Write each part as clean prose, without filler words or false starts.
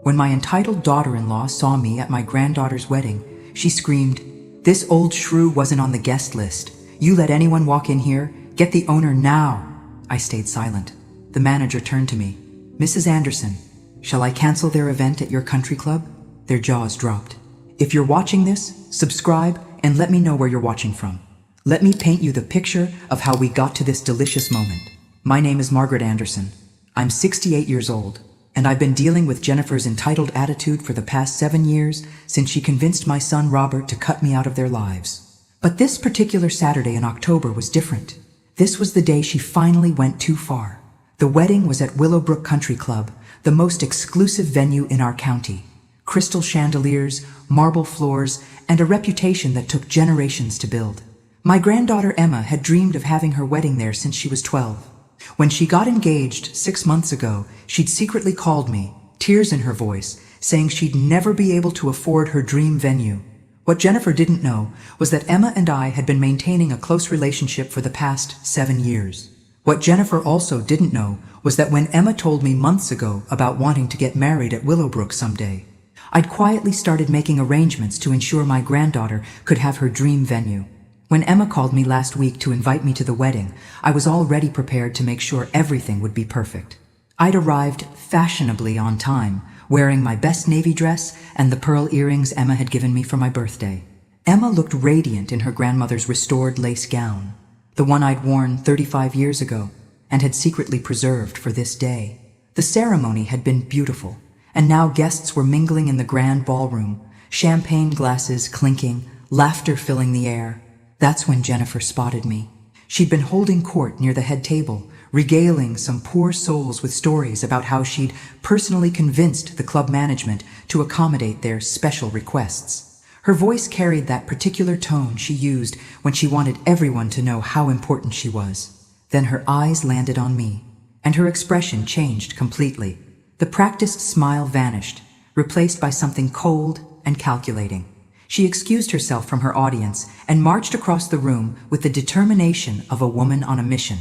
When my entitled daughter-in-law saw me at my granddaughter's wedding, she screamed, "This old shrew wasn't on the guest list. You let anyone walk in here? Get the owner now." I stayed silent. The manager turned to me. "Mrs. Anderson, shall I cancel their event at your country club?" Their jaws dropped. "If you're watching this, subscribe and let me know where you're watching from. Let me paint you the picture of how we got to this delicious moment. My name is Margaret Anderson. I'm 68 years old, and I've been dealing with Jennifer's entitled attitude for the past 7 years since she convinced my son Robert to cut me out of their lives. But this particular Saturday in October was different. This was the day she finally went too far. The wedding was at Willowbrook Country Club, the most exclusive venue in our county. Crystal chandeliers, marble floors, and a reputation that took generations to build. My granddaughter Emma had dreamed of having her wedding there since she was 12. When she got engaged 6 months ago, she'd secretly called me, tears in her voice, saying she'd never be able to afford her dream venue. What Jennifer didn't know was that Emma and I had been maintaining a close relationship for the past 7 years. What Jennifer also didn't know was that when Emma told me months ago about wanting to get married at Willowbrook someday, I'd quietly started making arrangements to ensure my granddaughter could have her dream venue. When Emma called me last week to invite me to the wedding, I was already prepared to make sure everything would be perfect. I'd arrived fashionably on time, wearing my best navy dress and the pearl earrings Emma had given me for my birthday. Emma looked radiant in her grandmother's restored lace gown, the one I'd worn 35 years ago and had secretly preserved for this day. The ceremony had been beautiful, and now guests were mingling in the grand ballroom, champagne glasses clinking, laughter filling the air. That's when Jennifer spotted me. She'd been holding court near the head table, regaling some poor souls with stories about how she'd personally convinced the club management to accommodate their special requests. Her voice carried that particular tone she used when she wanted everyone to know how important she was. Then her eyes landed on me, and her expression changed completely. The practiced smile vanished, replaced by something cold and calculating. She excused herself from her audience and marched across the room with the determination of a woman on a mission.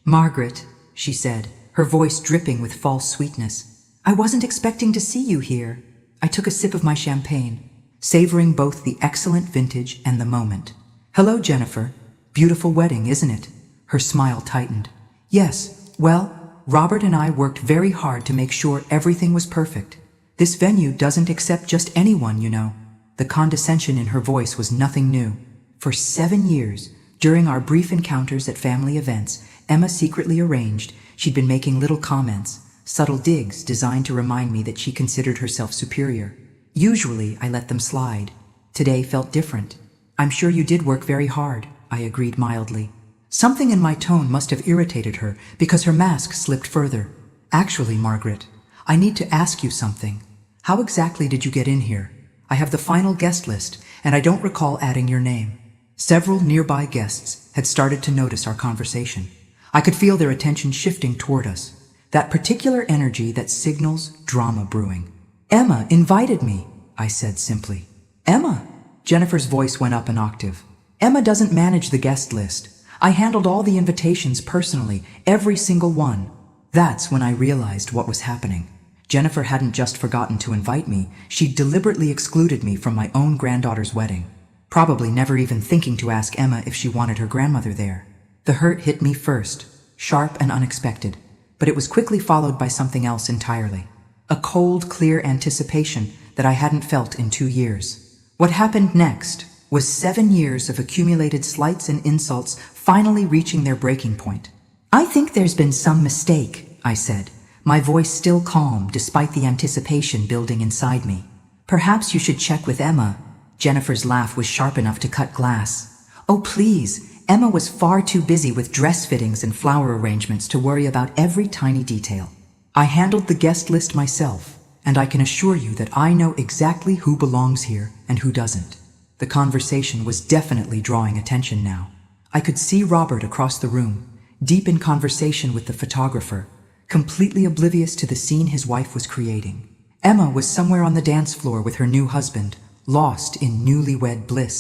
"Margaret," she said, her voice dripping with false sweetness, "I wasn't expecting to see you here." I took a sip of my champagne, savoring both the excellent vintage and the moment. "Hello, Jennifer. Beautiful wedding, isn't it?" Her smile tightened. "Yes, well, Robert and I worked very hard to make sure everything was perfect. This venue doesn't accept just anyone, you know." The condescension in her voice was nothing new. For 7 years, during our brief encounters at family events, Emma secretly arranged she'd been making little comments, subtle digs designed to remind me that she considered herself superior. Usually, I let them slide. Today felt different. "I'm sure you did work very hard," I agreed mildly. Something in my tone must have irritated her because her mask slipped further. "Actually, Margaret, I need to ask you something. How exactly did you get in here? I have the final guest list, and I don't recall adding your name." Several nearby guests had started to notice our conversation. I could feel their attention shifting toward us, that particular energy that signals drama brewing. "Emma invited me," I said simply. "Emma?" Jennifer's voice went up an octave. "Emma doesn't manage the guest list. I handled all the invitations personally, every single one." That's when I realized what was happening. Jennifer hadn't just forgotten to invite me, she'd deliberately excluded me from my own granddaughter's wedding, probably never even thinking to ask Emma if she wanted her grandmother there. The hurt hit me first, sharp and unexpected, but it was quickly followed by something else entirely. A cold, clear anticipation that I hadn't felt in 2 years. What happened next was 7 years of accumulated slights and insults finally reaching their breaking point. "I think there's been some mistake," I said, my voice still calm despite the anticipation building inside me. "Perhaps you should check with Emma." Jennifer's laugh was sharp enough to cut glass. "Oh, please, Emma was far too busy with dress fittings and flower arrangements to worry about every tiny detail. I handled the guest list myself, and I can assure you that I know exactly who belongs here and who doesn't." The conversation was definitely drawing attention now. I could see Robert across the room, deep in conversation with the photographer, completely oblivious to the scene his wife was creating. Emma was somewhere on the dance floor with her new husband, lost in newlywed bliss.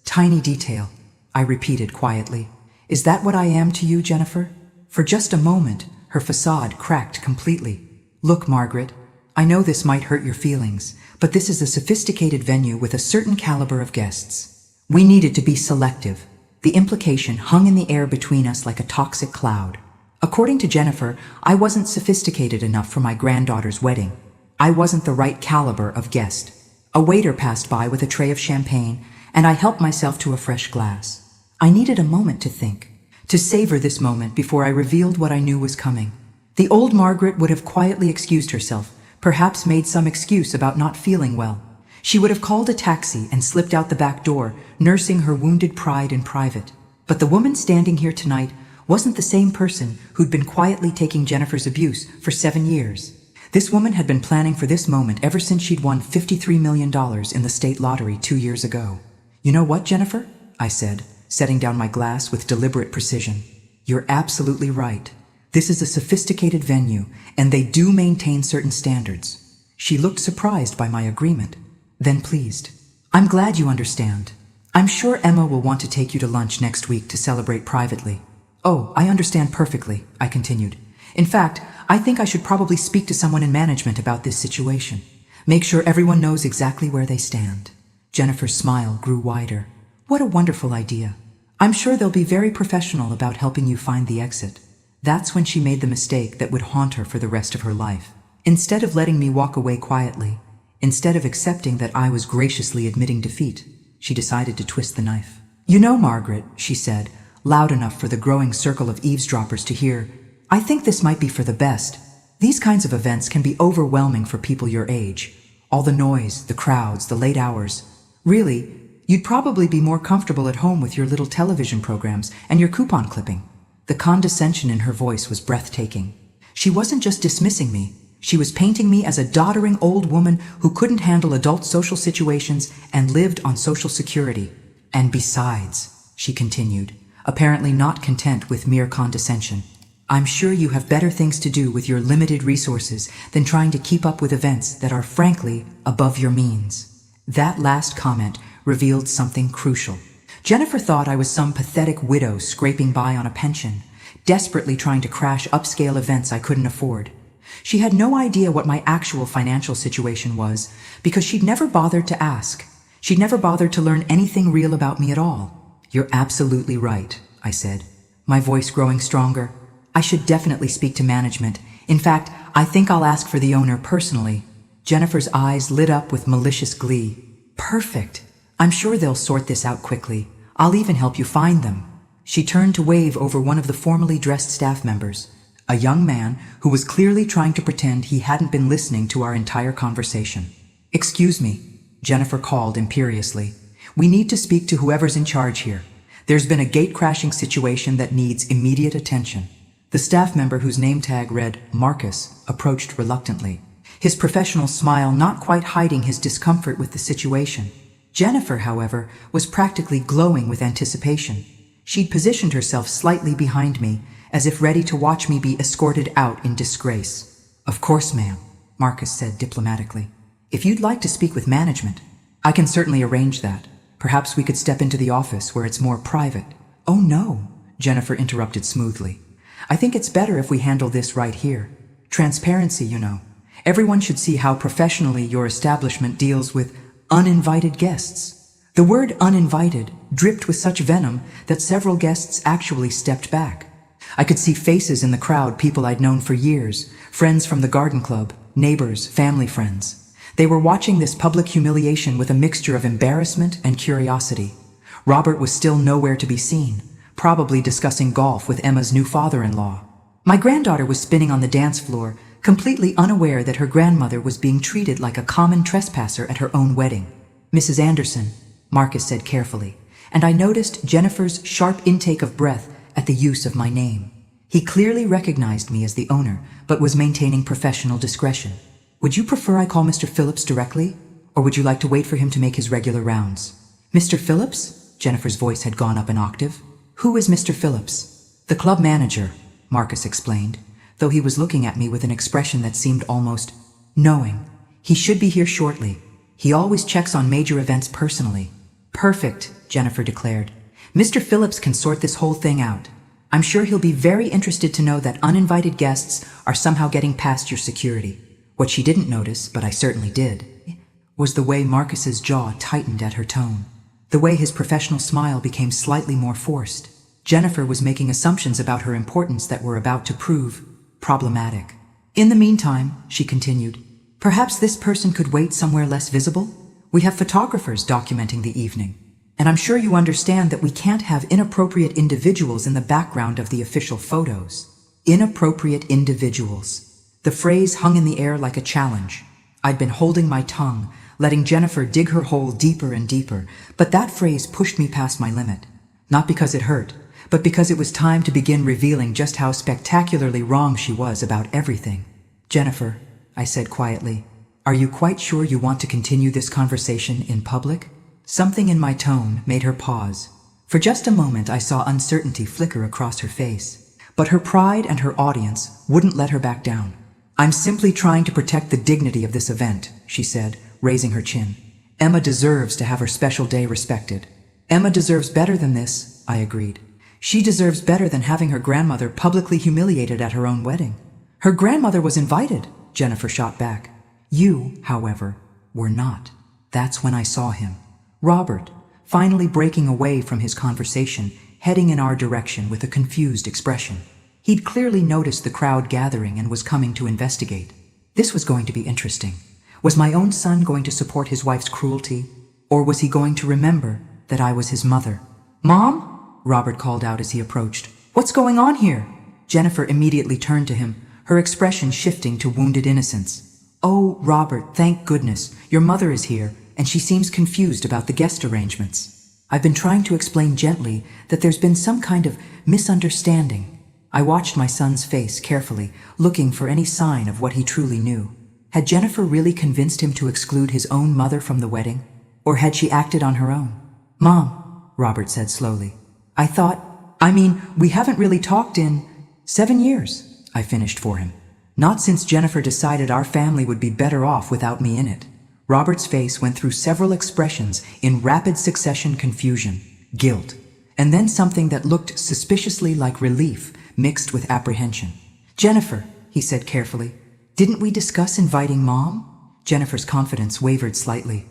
"Tiny detail," I repeated quietly. "Is that what I am to you, Jennifer?" For just a moment, her facade cracked completely. "Look, Margaret, I know this might hurt your feelings, but this is a sophisticated venue with a certain caliber of guests. We needed to be selective. The implication hung in the air between us like a toxic cloud. According to Jennifer, I wasn't sophisticated enough for my granddaughter's wedding. I wasn't the right caliber of guest. A waiter passed by with a tray of champagne, and I helped myself to a fresh glass. I needed a moment to think, to savor this moment before I revealed what I knew was coming. The old Margaret would have quietly excused herself, perhaps made some excuse about not feeling well. She would have called a taxi and slipped out the back door, nursing her wounded pride in private. But the woman standing here tonight wasn't the same person who'd been quietly taking Jennifer's abuse for 7 years. This woman had been planning for this moment ever since she'd won $53 million in the state lottery 2 years ago. You know what, Jennifer? I said, setting down my glass with deliberate precision. You're absolutely right. This is a sophisticated venue, and they do maintain certain standards. She looked surprised by my agreement, then pleased. I'm glad you understand. I'm sure Emma will want to take you to lunch next week to celebrate privately. Oh, I understand perfectly, I continued. In fact, I think I should probably speak to someone in management about this situation. Make sure everyone knows exactly where they stand. Jennifer's smile grew wider. What a wonderful idea. I'm sure they'll be very professional about helping you find the exit. That's when she made the mistake that would haunt her for the rest of her life. Instead of letting me walk away quietly, instead of accepting that I was graciously admitting defeat, she decided to twist the knife. You know, Margaret, she said, loud enough for the growing circle of eavesdroppers to hear, I think this might be for the best. These kinds of events can be overwhelming for people your age. All the noise, the crowds, the late hours. Really, you'd probably be more comfortable at home with your little television programs and your coupon clipping. The condescension in her voice was breathtaking. She wasn't just dismissing me. She was painting me as a doddering old woman who couldn't handle adult social situations and lived on Social Security. And besides, she continued, apparently not content with mere condescension, I'm sure you have better things to do with your limited resources than trying to keep up with events that are frankly above your means. That last comment revealed something crucial. Jennifer thought I was some pathetic widow scraping by on a pension, desperately trying to crash upscale events I couldn't afford. She had no idea what my actual financial situation was because she'd never bothered to ask. She'd never bothered to learn anything real about me at all. You're absolutely right, I said, my voice growing stronger. I should definitely speak to management. In fact, I think I'll ask for the owner personally. Jennifer's eyes lit up with malicious glee. Perfect. I'm sure they'll sort this out quickly. I'll even help you find them. She turned to wave over one of the formally dressed staff members, a young man who was clearly trying to pretend he hadn't been listening to our entire conversation. Excuse me, Jennifer called imperiously. We need to speak to whoever's in charge here. There's been a gate-crashing situation that needs immediate attention. The staff member whose name tag read Marcus approached reluctantly, his professional smile not quite hiding his discomfort with the situation. Jennifer, however, was practically glowing with anticipation. She'd positioned herself slightly behind me, as if ready to watch me be escorted out in disgrace. Of course, ma'am, Marcus said diplomatically. If you'd like to speak with management, I can certainly arrange that. Perhaps we could step into the office where it's more private. Oh no, Jennifer interrupted smoothly. I think it's better if we handle this right here. Transparency, you know. Everyone should see how professionally your establishment deals with uninvited guests. The word uninvited dripped with such venom that several guests actually stepped back. I could see faces in the crowd, people I'd known for years, friends from the garden club, neighbors, family friends. They were watching this public humiliation with a mixture of embarrassment and curiosity. Robert was still nowhere to be seen, probably discussing golf with Emma's new father-in-law. My granddaughter was spinning on the dance floor, completely unaware that her grandmother was being treated like a common trespasser at her own wedding. Mrs. Anderson, Marcus said carefully, and I noticed Jennifer's sharp intake of breath at the use of my name. He clearly recognized me as the owner, but was maintaining professional discretion. Would you prefer I call Mr. Phillips directly, or would you like to wait for him to make his regular rounds? Mr. Phillips? Jennifer's voice had gone up an octave. Who is Mr. Phillips? The club manager, Marcus explained, though he was looking at me with an expression that seemed almost knowing. He should be here shortly. He always checks on major events personally. Perfect, Jennifer declared. Mr. Phillips can sort this whole thing out. I'm sure he'll be very interested to know that uninvited guests are somehow getting past your security. What she didn't notice, but I certainly did, was the way Marcus's jaw tightened at her tone. The way his professional smile became slightly more forced. Jennifer was making assumptions about her importance that were about to prove problematic. In the meantime, she continued, perhaps this person could wait somewhere less visible? We have photographers documenting the evening. And I'm sure you understand that we can't have inappropriate individuals in the background of the official photos. Inappropriate individuals. The phrase hung in the air like a challenge. I'd been holding my tongue, letting Jennifer dig her hole deeper and deeper, but that phrase pushed me past my limit. Not because it hurt, but because it was time to begin revealing just how spectacularly wrong she was about everything. Jennifer, I said quietly, are you quite sure you want to continue this conversation in public? Something in my tone made her pause. For just a moment I saw uncertainty flicker across her face, but her pride and her audience wouldn't let her back down. I'm simply trying to protect the dignity of this event, she said, raising her chin. Emma deserves to have her special day respected. Emma deserves better than this, I agreed. She deserves better than having her grandmother publicly humiliated at her own wedding. Her grandmother was invited, Jennifer shot back. You, however, were not. That's when I saw him. Robert, finally breaking away from his conversation, heading in our direction with a confused expression. He'd clearly noticed the crowd gathering and was coming to investigate. This was going to be interesting. Was my own son going to support his wife's cruelty? Or was he going to remember that I was his mother? Mom? Robert called out as he approached. What's going on here? Jennifer immediately turned to him, her expression shifting to wounded innocence. Oh, Robert, thank goodness. Your mother is here, and she seems confused about the guest arrangements. I've been trying to explain gently that there's been some kind of misunderstanding. I watched my son's face carefully, looking for any sign of what he truly knew. Had Jennifer really convinced him to exclude his own mother from the wedding? Or had she acted on her own? Mom, Robert said slowly. We haven't really talked in 7 years, I finished for him. Not since Jennifer decided our family would be better off without me in it. Robert's face went through several expressions in rapid succession: confusion, guilt, and then something that looked suspiciously like relief mixed with apprehension. Jennifer, he said carefully, didn't we discuss inviting Mom? Jennifer's confidence wavered slightly.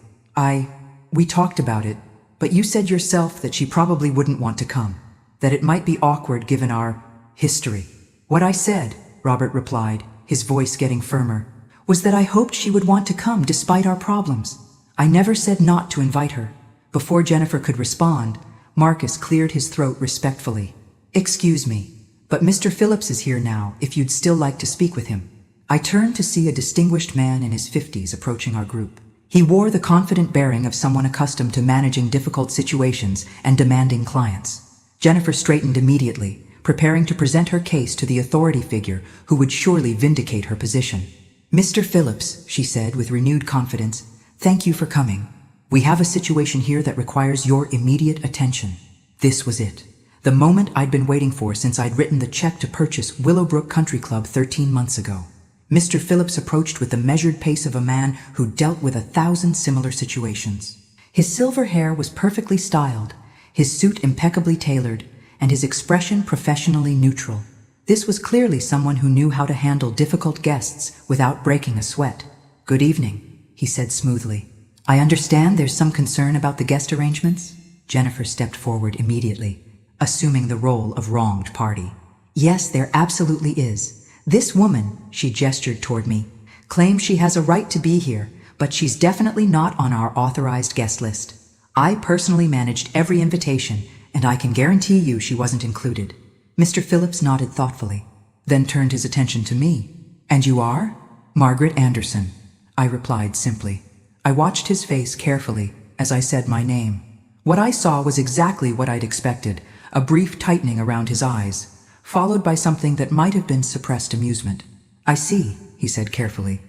We talked about it, but you said yourself that she probably wouldn't want to come, that it might be awkward given our history. What I said, Robert replied, his voice getting firmer, was that I hoped she would want to come despite our problems. I never said not to invite her. Before Jennifer could respond, Marcus cleared his throat respectfully. Excuse me, but Mr. Phillips is here now if you'd still like to speak with him. I turned to see a distinguished man in his 50s approaching our group. He wore the confident bearing of someone accustomed to managing difficult situations and demanding clients. Jennifer straightened immediately, preparing to present her case to the authority figure who would surely vindicate her position. Mr. Phillips, she said with renewed confidence, thank you for coming. We have a situation here that requires your immediate attention. This was it. The moment I'd been waiting for since I'd written the check to purchase Willowbrook Country Club 13 months ago. Mr. Phillips approached with the measured pace of a man who dealt with 1,000 similar situations. His silver hair was perfectly styled, his suit impeccably tailored, and his expression professionally neutral. This was clearly someone who knew how to handle difficult guests without breaking a sweat. Good evening, he said smoothly. I understand there's some concern about the guest arrangements? Jennifer stepped forward immediately, assuming the role of wronged party. Yes, there absolutely is. This woman, she gestured toward me, claims she has a right to be here, but she's definitely not on our authorized guest list. I personally managed every invitation, and I can guarantee you she wasn't included. Mr. Phillips nodded thoughtfully, then turned his attention to me. And you are? Margaret Anderson, I replied simply. I watched his face carefully as I said my name. What I saw was exactly what I'd expected, a brief tightening around his eyes, followed by something that might have been suppressed amusement. I see, he said carefully.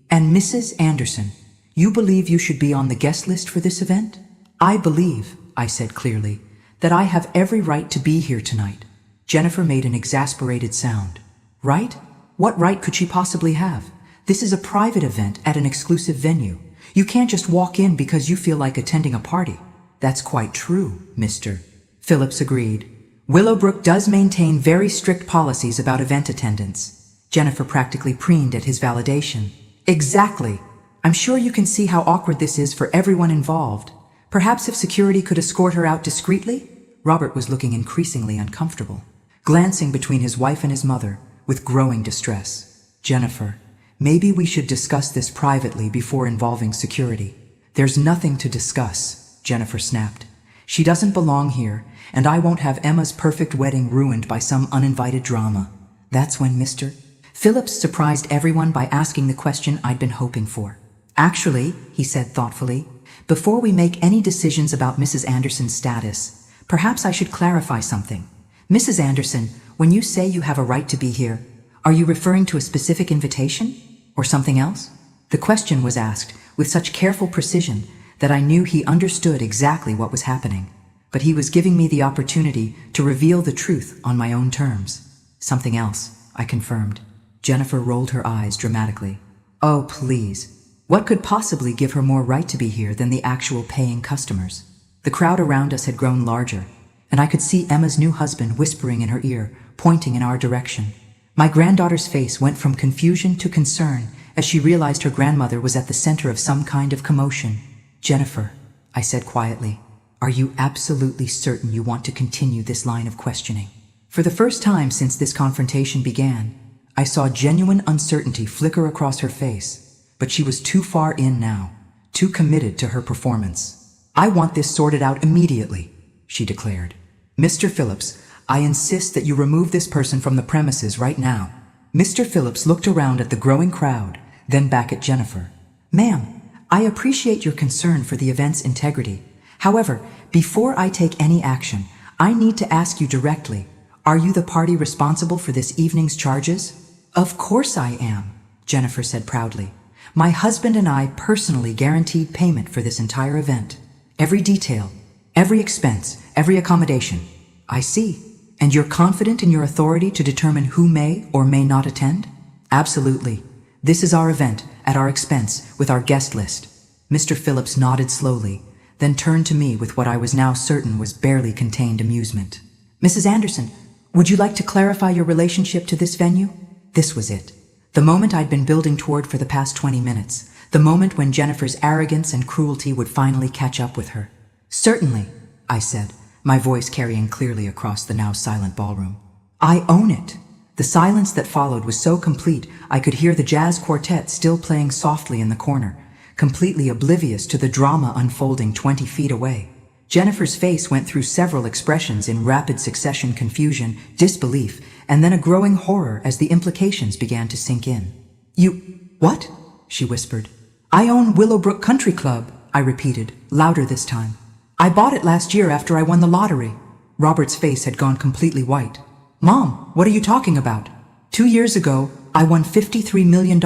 And Mrs. Anderson, you believe you should be on the guest list for this event? I believe, I said clearly, that I have every right to be here tonight. Jennifer made an exasperated sound. Right? What right could she possibly have? This is a private event at an exclusive venue. You can't just walk in because you feel like attending a party. That's quite true, Mr. Phillips agreed. Willowbrook does maintain very strict policies about event attendance. Jennifer practically preened at his validation. Exactly. I'm sure you can see how awkward this is for everyone involved. Perhaps if security could escort her out discreetly? Robert was looking increasingly uncomfortable, glancing between his wife and his mother with growing distress. Jennifer, maybe we should discuss this privately before involving security. There's nothing to discuss, Jennifer snapped. She doesn't belong here, and I won't have Emma's perfect wedding ruined by some uninvited drama. That's when Mr. Phillips surprised everyone by asking the question I'd been hoping for. Actually, he said thoughtfully, before we make any decisions about Mrs. Anderson's status, perhaps I should clarify something. Mrs. Anderson, when you say you have a right to be here, are you referring to a specific invitation? Or something else? The question was asked with such careful precision that I knew he understood exactly what was happening. But he was giving me the opportunity to reveal the truth on my own terms. Something else, I confirmed. Jennifer rolled her eyes dramatically. Oh, please. What could possibly give her more right to be here than the actual paying customers? The crowd around us had grown larger, and I could see Emma's new husband whispering in her ear, pointing in our direction. My granddaughter's face went from confusion to concern as she realized her grandmother was at the center of some kind of commotion. Jennifer, I said quietly, are you absolutely certain you want to continue this line of questioning? For the first time since this confrontation began, I saw genuine uncertainty flicker across her face, but she was too far in now, too committed to her performance. I want this sorted out immediately, she declared. Mr. Phillips, I insist that you remove this person from the premises right now. Mr. Phillips looked around at the growing crowd, then back at Jennifer. Ma'am, I appreciate your concern for the event's integrity. However, before I take any action, I need to ask you directly, are you the party responsible for this evening's charges? Of course I am, Jennifer said proudly. My husband and I personally guaranteed payment for this entire event. Every detail, every expense, every accommodation. I see. And you're confident in your authority to determine who may or may not attend? Absolutely. This is our event, at our expense, with our guest list. Mr. Phillips nodded slowly, then turned to me with what I was now certain was barely contained amusement. Mrs. Anderson, would you like to clarify your relationship to this venue? This was it. The moment I'd been building toward for the past 20 minutes. The moment when Jennifer's arrogance and cruelty would finally catch up with her. Certainly, I said, my voice carrying clearly across the now silent ballroom. I own it. The silence that followed was so complete I could hear the jazz quartet still playing softly in the corner, completely oblivious to the drama unfolding 20 feet away. Jennifer's face went through several expressions in rapid succession: confusion, disbelief, and then a growing horror as the implications began to sink in. You, what? She whispered. I own Willowbrook Country Club, I repeated, louder this time. I bought it last year after I won the lottery. Robert's face had gone completely white. Mom, what are you talking about? 2 years ago, I won $53 million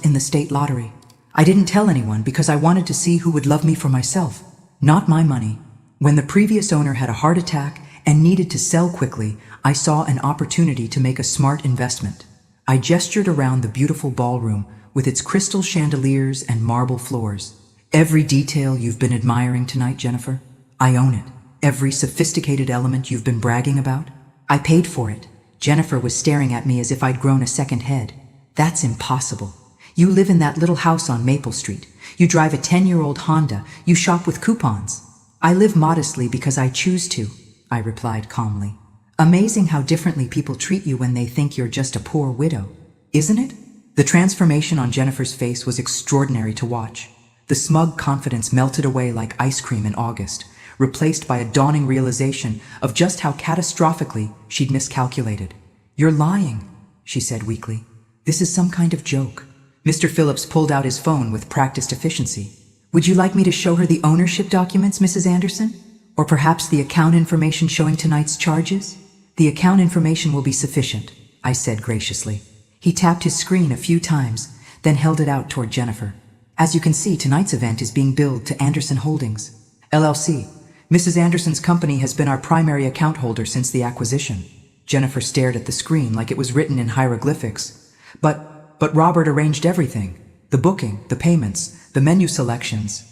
in the state lottery. I didn't tell anyone because I wanted to see who would love me for myself, not my money. When the previous owner had a heart attack and needed to sell quickly, I saw an opportunity to make a smart investment. I gestured around the beautiful ballroom with its crystal chandeliers and marble floors. Every detail you've been admiring tonight, Jennifer, I own it. Every sophisticated element you've been bragging about, I paid for it. Jennifer was staring at me as if I'd grown a second head. That's impossible. You live in that little house on Maple Street. You drive a 10-year-old Honda. You shop with coupons. I live modestly because I choose to, I replied calmly. Amazing how differently people treat you when they think you're just a poor widow, isn't it? The transformation on Jennifer's face was extraordinary to watch. The smug confidence melted away like ice cream in August, replaced by a dawning realization of just how catastrophically she'd miscalculated. You're lying, she said weakly. This is some kind of joke. Mr. Phillips pulled out his phone with practiced efficiency. Would you like me to show her the ownership documents, Mrs. Anderson? Or perhaps the account information showing tonight's charges? The account information will be sufficient, I said graciously. He tapped his screen a few times, then held it out toward Jennifer. As you can see, tonight's event is being billed to Anderson Holdings, LLC. Mrs. Anderson's company has been our primary account holder since the acquisition. Jennifer stared at the screen like it was written in hieroglyphics. But Robert arranged everything. The booking, the payments, the menu selections.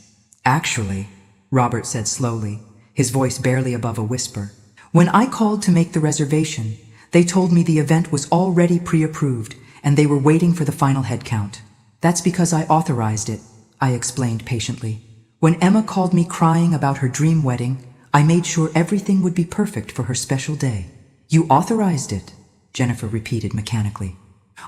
Actually, Robert said slowly, his voice barely above a whisper. When I called to make the reservation, they told me the event was already pre-approved and they were waiting for the final head count. That's because I authorized it, I explained patiently. When Emma called me crying about her dream wedding, I made sure everything would be perfect for her special day. You authorized it, Jennifer repeated mechanically.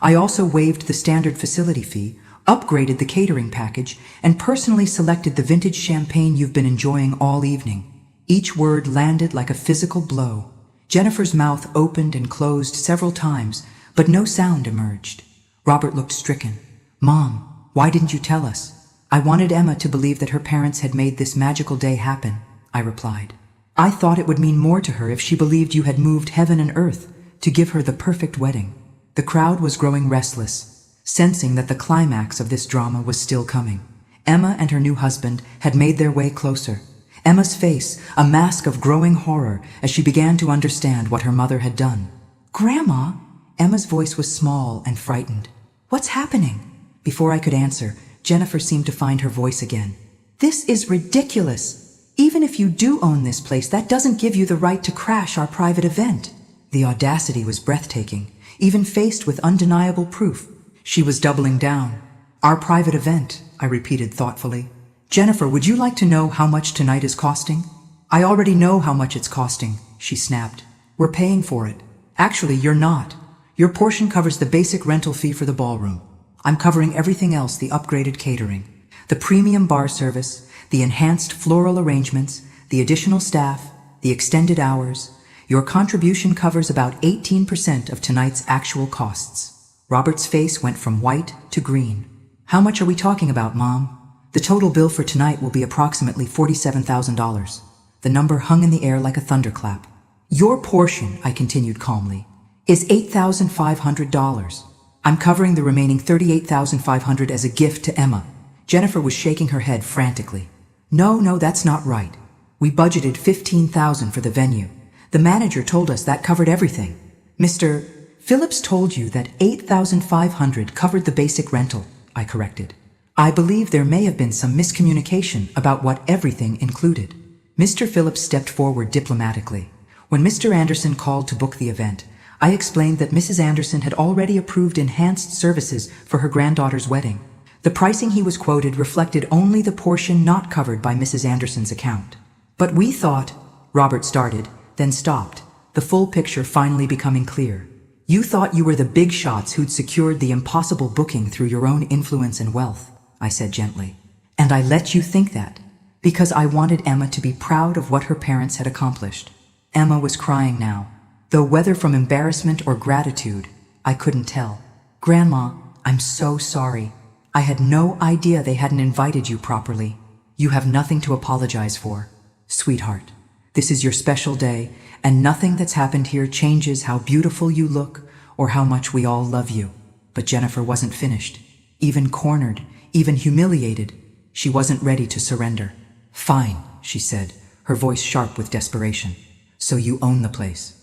I also waived the standard facility fee, upgraded the catering package, and personally selected the vintage champagne you've been enjoying all evening. Each word landed like a physical blow. Jennifer's mouth opened and closed several times, but no sound emerged. Robert looked stricken. Mom, why didn't you tell us? I wanted Emma to believe that her parents had made this magical day happen, I replied. I thought it would mean more to her if she believed you had moved heaven and earth to give her the perfect wedding. The crowd was growing restless, sensing that the climax of this drama was still coming. Emma and her new husband had made their way closer. Emma's face, a mask of growing horror as she began to understand what her mother had done. Grandma? Emma's voice was small and frightened. What's happening? Before I could answer, Jennifer seemed to find her voice again. This is ridiculous. Even if you do own this place, that doesn't give you the right to crash our private event. The audacity was breathtaking, even faced with undeniable proof. She was doubling down. Our private event, I repeated thoughtfully. Jennifer, would you like to know how much tonight is costing? I already know how much it's costing, she snapped. We're paying for it. Actually, you're not. Your portion covers the basic rental fee for the ballroom. I'm covering everything else, the upgraded catering, the premium bar service, the enhanced floral arrangements, the additional staff, the extended hours. Your contribution covers about 18% of tonight's actual costs. Robert's face went from white to green. How much are we talking about, Mom? The total bill for tonight will be approximately $47,000. The number hung in the air like a thunderclap. Your portion, I continued calmly, is $8,500. I'm covering the remaining $38,500 as a gift to Emma. Jennifer was shaking her head frantically. No, that's not right. We budgeted $15,000 for the venue. The manager told us that covered everything. Mr. Phillips told you that $8,500 covered the basic rental, I corrected. I believe there may have been some miscommunication about what everything included. Mr. Phillips stepped forward diplomatically. When Mr. Anderson called to book the event, I explained that Mrs. Anderson had already approved enhanced services for her granddaughter's wedding. The pricing he was quoted reflected only the portion not covered by Mrs. Anderson's account. But we thought, Robert started, then stopped, the full picture finally becoming clear. You thought you were the big shots who'd secured the impossible booking through your own influence and wealth, I said gently. And I let you think that, because I wanted Emma to be proud of what her parents had accomplished. Emma was crying now, though whether from embarrassment or gratitude, I couldn't tell. Grandma, I'm so sorry. I had no idea they hadn't invited you properly. You have nothing to apologize for. Sweetheart, this is your special day, and nothing that's happened here changes how beautiful you look or how much we all love you. But Jennifer wasn't finished. Even cornered, even humiliated, she wasn't ready to surrender. Fine, she said, her voice sharp with desperation. So you own the place.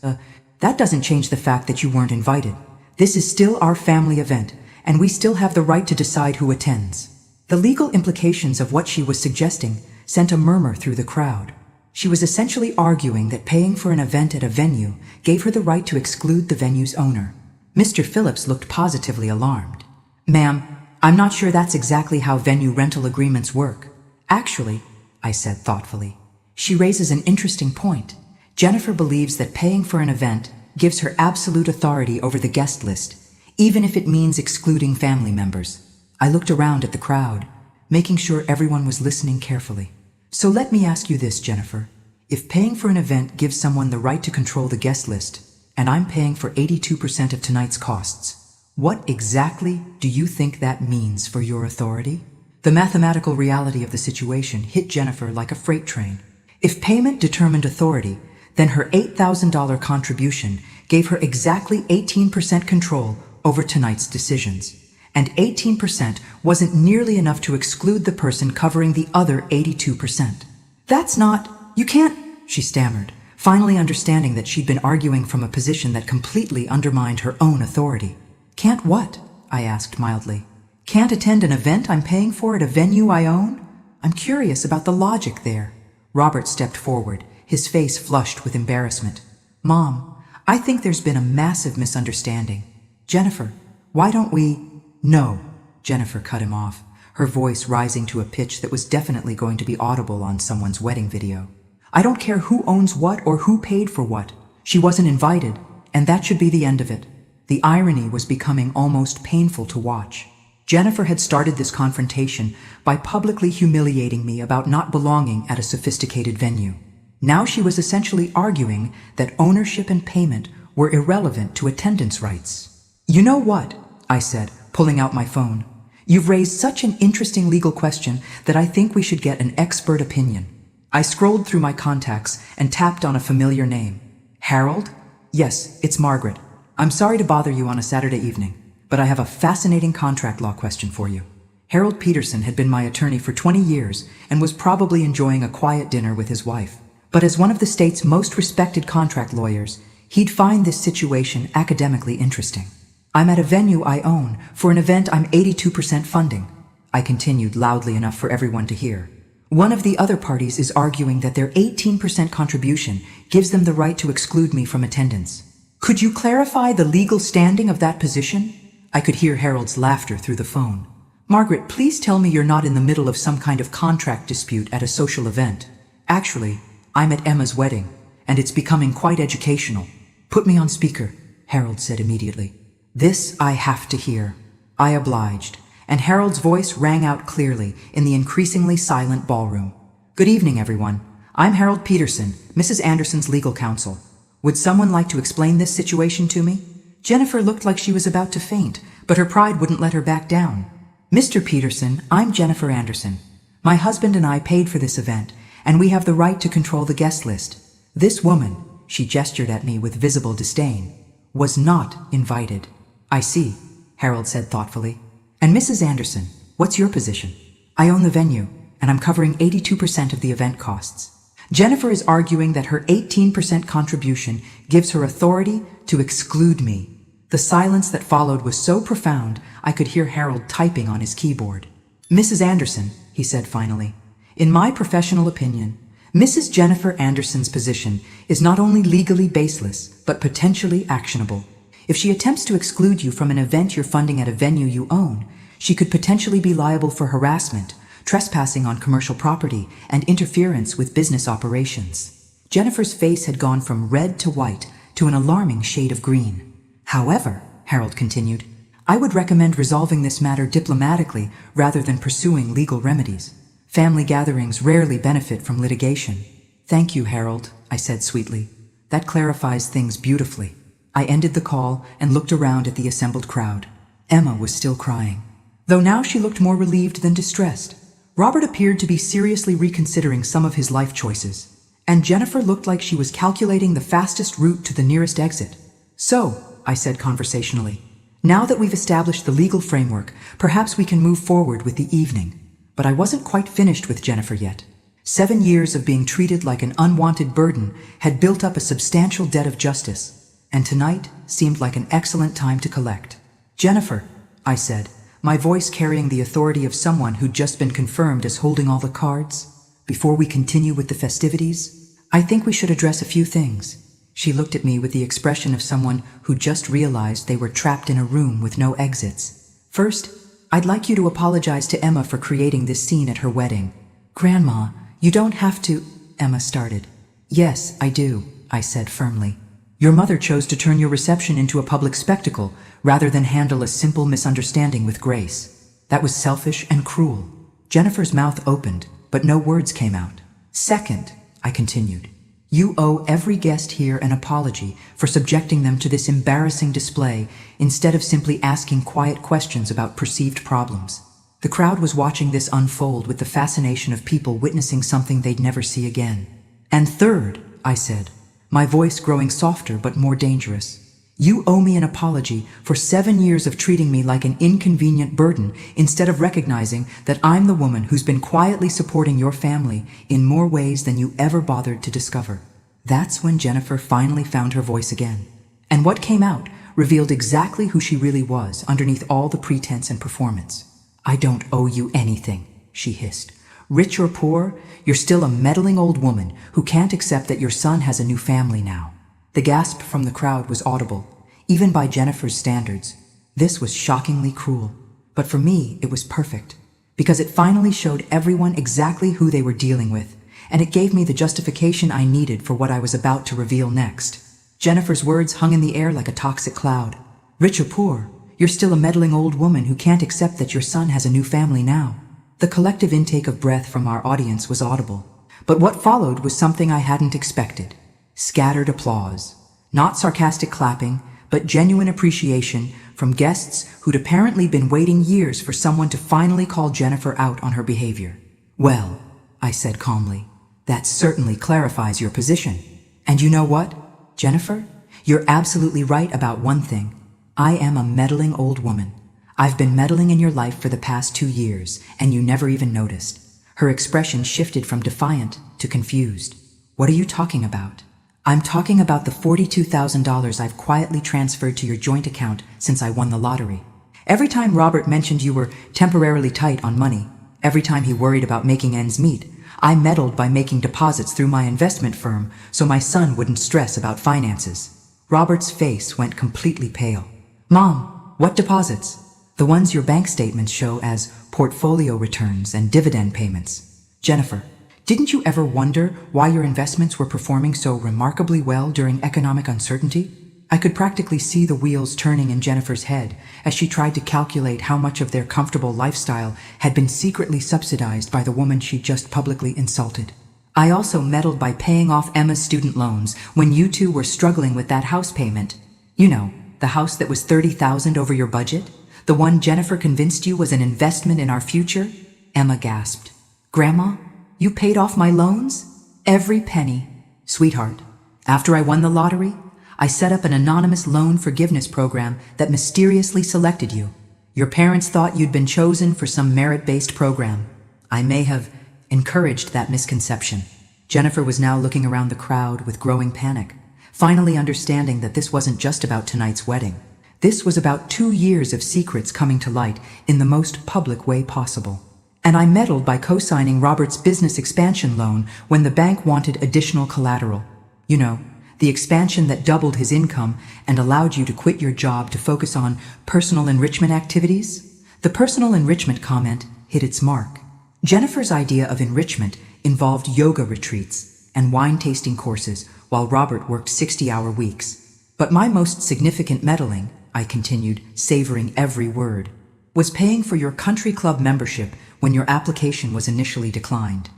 That doesn't change the fact that you weren't invited. This is still our family event, and we still have the right to decide who attends. The legal implications of what she was suggesting sent a murmur through the crowd. She was essentially arguing that paying for an event at a venue gave her the right to exclude the venue's owner. Mr. Phillips looked positively alarmed. Ma'am, I'm not sure that's exactly how venue rental agreements work. Actually, I said thoughtfully, she raises an interesting point. Jennifer believes that paying for an event gives her absolute authority over the guest list, even if it means excluding family members. I looked around at the crowd, making sure everyone was listening carefully. So let me ask you this, Jennifer. If paying for an event gives someone the right to control the guest list, and I'm paying for 82% of tonight's costs, what exactly do you think that means for your authority? The mathematical reality of the situation hit Jennifer like a freight train. If payment determined authority, then her $8,000 contribution gave her exactly 18% control over tonight's decisions. And 18% wasn't nearly enough to exclude the person covering the other 82%. That's not, you can't, she stammered, finally understanding that she'd been arguing from a position that completely undermined her own authority. Can't what? I asked mildly. Can't attend an event I'm paying for at a venue I own? I'm curious about the logic there. Robert stepped forward, his face flushed with embarrassment. Mom, I think there's been a massive misunderstanding. Jennifer, why don't we... No, Jennifer cut him off, her voice rising to a pitch that was definitely going to be audible on someone's wedding video. I don't care who owns what or who paid for what. She wasn't invited, and that should be the end of it. The irony was becoming almost painful to watch. Jennifer had started this confrontation by publicly humiliating me about not belonging at a sophisticated venue. Now she was essentially arguing that ownership and payment were irrelevant to attendance rights. You know what? I said, pulling out my phone. You've raised such an interesting legal question that I think we should get an expert opinion. I scrolled through my contacts and tapped on a familiar name. Harold? Yes, it's Margaret. I'm sorry to bother you on a Saturday evening, but I have a fascinating contract law question for you. Harold Peterson had been my attorney for 20 years and was probably enjoying a quiet dinner with his wife. But as one of the state's most respected contract lawyers, he'd find this situation academically interesting. I'm at a venue I own for an event I'm 82% funding. I continued loudly enough for everyone to hear. One of the other parties is arguing that their 18% contribution gives them the right to exclude me from attendance. Could you clarify the legal standing of that position? I could hear Harold's laughter through the phone. Margaret, please tell me you're not in the middle of some kind of contract dispute at a social event. Actually, I'm at Emma's wedding, and it's becoming quite educational. Put me on speaker, Harold said immediately. This I have to hear. I obliged, and Harold's voice rang out clearly in the increasingly silent ballroom. Good evening, everyone. I'm Harold Peterson, Mrs. Anderson's legal counsel. Would someone like to explain this situation to me? Jennifer looked like she was about to faint, but her pride wouldn't let her back down. Mr. Peterson, I'm Jennifer Anderson. My husband and I paid for this event, and we have the right to control the guest list. This woman, she gestured at me with visible disdain, was not invited. I see, Harold said thoughtfully. And Mrs. Anderson, what's your position? I own the venue, and I'm covering 82% of the event costs. Jennifer is arguing that her 18% contribution gives her authority to exclude me. The silence that followed was so profound, I could hear Harold typing on his keyboard. Mrs. Anderson, he said finally, in my professional opinion, Mrs. Jennifer Anderson's position is not only legally baseless, but potentially actionable. If she attempts to exclude you from an event you're funding at a venue you own, she could potentially be liable for harassment, trespassing on commercial property, and interference with business operations. Jennifer's face had gone from red to white to an alarming shade of green. However, Harold continued, I would recommend resolving this matter diplomatically rather than pursuing legal remedies. Family gatherings rarely benefit from litigation. Thank you, Harold, I said sweetly. That clarifies things beautifully. I ended the call and looked around at the assembled crowd. Emma was still crying, though now she looked more relieved than distressed. Robert appeared to be seriously reconsidering some of his life choices, and Jennifer looked like she was calculating the fastest route to the nearest exit. So, I said conversationally, now that we've established the legal framework, perhaps we can move forward with the evening. But I wasn't quite finished with Jennifer yet. 7 years of being treated like an unwanted burden had built up a substantial debt of justice, and tonight seemed like an excellent time to collect. Jennifer, I said, my voice carrying the authority of someone who'd just been confirmed as holding all the cards. Before we continue with the festivities, I think we should address a few things. She looked at me with the expression of someone who just realized they were trapped in a room with no exits. First, I'd like you to apologize to Emma for creating this scene at her wedding. Grandma, you don't have to, Emma started. Yes, I do, I said firmly. Your mother chose to turn your reception into a public spectacle rather than handle a simple misunderstanding with grace. That was selfish and cruel. Jennifer's mouth opened, but no words came out. Second, I continued, you owe every guest here an apology for subjecting them to this embarrassing display instead of simply asking quiet questions about perceived problems. The crowd was watching this unfold with the fascination of people witnessing something they'd never see again. And third, I said, my voice growing softer but more dangerous, you owe me an apology for 7 years of treating me like an inconvenient burden instead of recognizing that I'm the woman who's been quietly supporting your family in more ways than you ever bothered to discover. That's when Jennifer finally found her voice again. And what came out revealed exactly who she really was underneath all the pretense and performance. I don't owe you anything, she hissed. Rich or poor, you're still a meddling old woman who can't accept that your son has a new family now. The gasp from the crowd was audible, even by Jennifer's standards. This was shockingly cruel. But for me, it was perfect, because it finally showed everyone exactly who they were dealing with, and it gave me the justification I needed for what I was about to reveal next. Jennifer's words hung in the air like a toxic cloud. Rich or poor, you're still a meddling old woman who can't accept that your son has a new family now. The collective intake of breath from our audience was audible, but what followed was something I hadn't expected. Scattered applause. Not sarcastic clapping, but genuine appreciation from guests who'd apparently been waiting years for someone to finally call Jennifer out on her behavior. "Well," I said calmly, "that certainly clarifies your position. And you know what, Jennifer? You're absolutely right about one thing. I am a meddling old woman. I've been meddling in your life for the past 2 years, and you never even noticed." Her expression shifted from defiant to confused. "What are you talking about?" "I'm talking about the $42,000 I've quietly transferred to your joint account since I won the lottery. Every time Robert mentioned you were temporarily tight on money, every time he worried about making ends meet, I meddled by making deposits through my investment firm so my son wouldn't stress about finances." Robert's face went completely pale. "Mom, what deposits?" "The ones your bank statements show as portfolio returns and dividend payments." "Jennifer, didn't you ever wonder why your investments were performing so remarkably well during economic uncertainty?" I could practically see the wheels turning in Jennifer's head as she tried to calculate how much of their comfortable lifestyle had been secretly subsidized by the woman she'd just publicly insulted. "I also meddled by paying off Emma's student loans when you two were struggling with that house payment. You know, the house that was $30,000 over your budget? The one Jennifer convinced you was an investment in our future?" Emma gasped. "Grandma, you paid off my loans?" "Every penny." "Sweetheart, after I won the lottery, I set up an anonymous loan forgiveness program that mysteriously selected you. Your parents thought you'd been chosen for some merit-based program. I may have encouraged that misconception." Jennifer was now looking around the crowd with growing panic, finally understanding that this wasn't just about tonight's wedding. This was about 2 years of secrets coming to light in the most public way possible. "And I meddled by co-signing Robert's business expansion loan when the bank wanted additional collateral. You know, the expansion that doubled his income and allowed you to quit your job to focus on personal enrichment activities." The personal enrichment comment hit its mark. Jennifer's idea of enrichment involved yoga retreats and wine tasting courses while Robert worked 60-hour weeks. "But my most significant meddling," I continued, savoring every word, "was paying for your country club membership when your application was initially declined."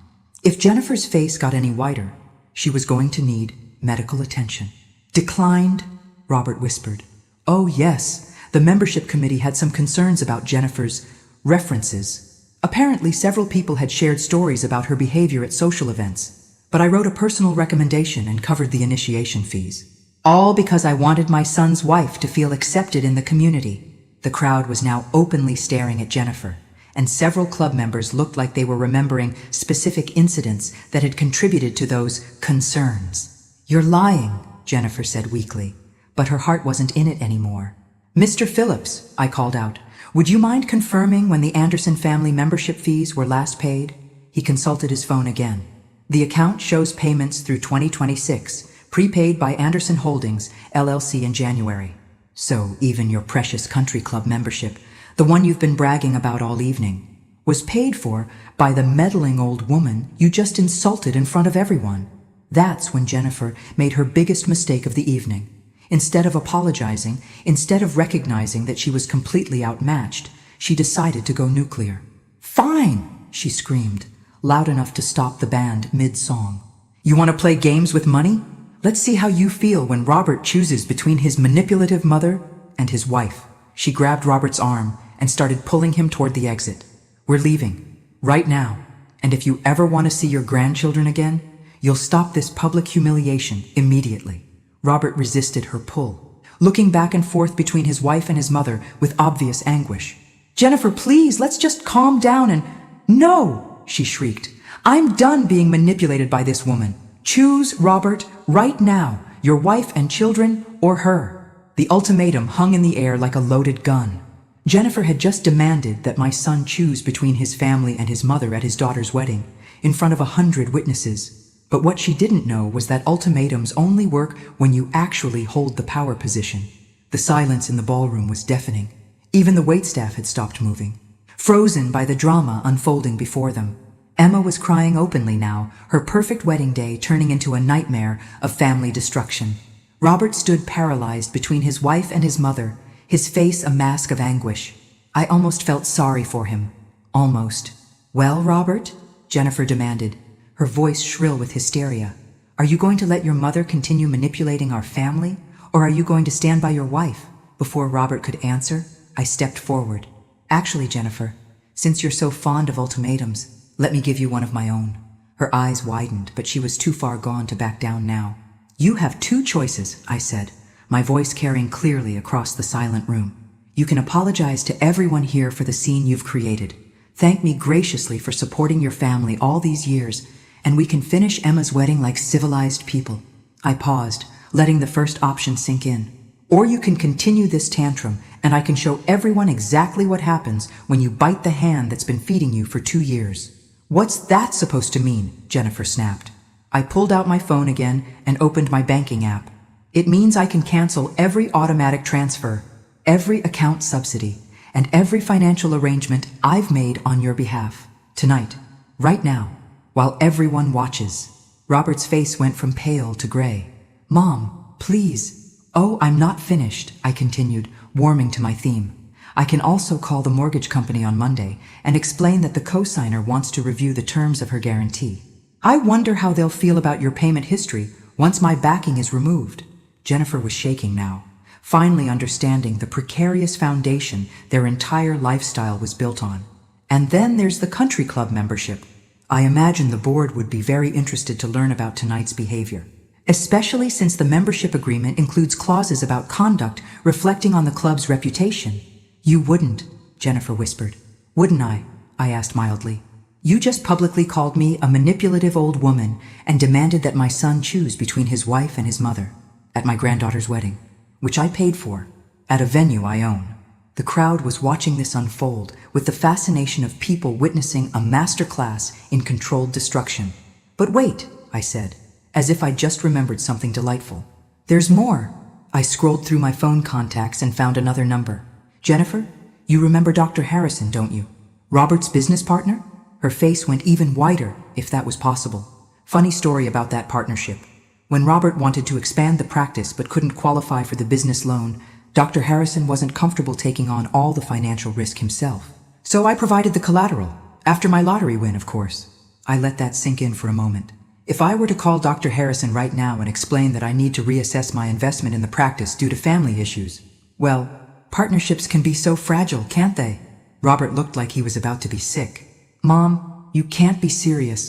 If Jennifer's face got any whiter, she was going to need medical attention. "Declined?" Robert whispered. "Oh yes, the membership committee had some concerns about Jennifer's references. Apparently several people had shared stories about her behavior at social events, but I wrote a personal recommendation and covered the initiation fees. All because I wanted my son's wife to feel accepted in the community." The crowd was now openly staring at Jennifer, and several club members looked like they were remembering specific incidents that had contributed to those concerns. "You're lying," Jennifer said weakly, but her heart wasn't in it anymore. "Mr. Phillips," I called out, "would you mind confirming when the Anderson family membership fees were last paid?" He consulted his phone again. "The account shows payments through 2026, prepaid by Anderson Holdings, LLC in January." "So even your precious country club membership, the one you've been bragging about all evening, was paid for by the meddling old woman you just insulted in front of everyone." That's when Jennifer made her biggest mistake of the evening. Instead of apologizing, instead of recognizing that she was completely outmatched, she decided to go nuclear. "Fine!" she screamed, loud enough to stop the band mid-song. "You want to play games with money? Let's see how you feel when Robert chooses between his manipulative mother and his wife." She grabbed Robert's arm and started pulling him toward the exit. "We're leaving. Right now. And if you ever want to see your grandchildren again, you'll stop this public humiliation immediately." Robert resisted her pull, looking back and forth between his wife and his mother with obvious anguish. "Jennifer, please, let's just calm down and—" "No!" she shrieked. "I'm done being manipulated by this woman. Choose, Robert, right now, your wife and children or her." The ultimatum hung in the air like a loaded gun. Jennifer had just demanded that my son choose between his family and his mother at his daughter's wedding, in front of 100 witnesses. But what she didn't know was that ultimatums only work when you actually hold the power position. The silence in the ballroom was deafening. Even the waitstaff had stopped moving, frozen by the drama unfolding before them. Emma was crying openly now, her perfect wedding day turning into a nightmare of family destruction. Robert stood paralyzed between his wife and his mother, his face a mask of anguish. I almost felt sorry for him. Almost. "Well, Robert?" Jennifer demanded, her voice shrill with hysteria. "Are you going to let your mother continue manipulating our family, or are you going to stand by your wife?" Before Robert could answer, I stepped forward. "Actually, Jennifer, since you're so fond of ultimatums, let me give you one of my own." Her eyes widened, but she was too far gone to back down now. "You have two choices," I said, my voice carrying clearly across the silent room. "You can apologize to everyone here for the scene you've created. Thank me graciously for supporting your family all these years, and we can finish Emma's wedding like civilized people." I paused, letting the first option sink in. "Or you can continue this tantrum, and I can show everyone exactly what happens when you bite the hand that's been feeding you for 2 years. "What's that supposed to mean?" Jennifer snapped. I pulled out my phone again and opened my banking app. "It means I can cancel every automatic transfer, every account subsidy, and every financial arrangement I've made on your behalf. Tonight, right now, while everyone watches." Robert's face went from pale to gray. "Mom, please." "Oh, I'm not finished," I continued, warming to my theme. "I can also call the mortgage company on Monday and explain that the cosigner wants to review the terms of her guarantee. I wonder how they'll feel about your payment history once my backing is removed." Jennifer was shaking now, finally understanding the precarious foundation their entire lifestyle was built on. "And then there's the country club membership. I imagine the board would be very interested to learn about tonight's behavior, especially since the membership agreement includes clauses about conduct reflecting on the club's reputation." "You wouldn't," Jennifer whispered. "Wouldn't I?" I asked mildly. "You just publicly called me a manipulative old woman and demanded that my son choose between his wife and his mother at my granddaughter's wedding, which I paid for, at a venue I own." The crowd was watching this unfold with the fascination of people witnessing a masterclass in controlled destruction. "But wait," I said, as if I'd just remembered something delightful. "There's more." I scrolled through my phone contacts and found another number. "Jennifer, you remember Dr. Harrison, don't you? Robert's business partner?" Her face went even whiter, if that was possible. "Funny story about that partnership. When Robert wanted to expand the practice but couldn't qualify for the business loan, Dr. Harrison wasn't comfortable taking on all the financial risk himself. So I provided the collateral, after my lottery win, of course." I let that sink in for a moment. If I were to call Dr. Harrison right now and explain that I need to reassess my investment in the practice due to family issues, well, partnerships can be so fragile, can't they? Robert looked like he was about to be sick. "Mom, you can't be serious."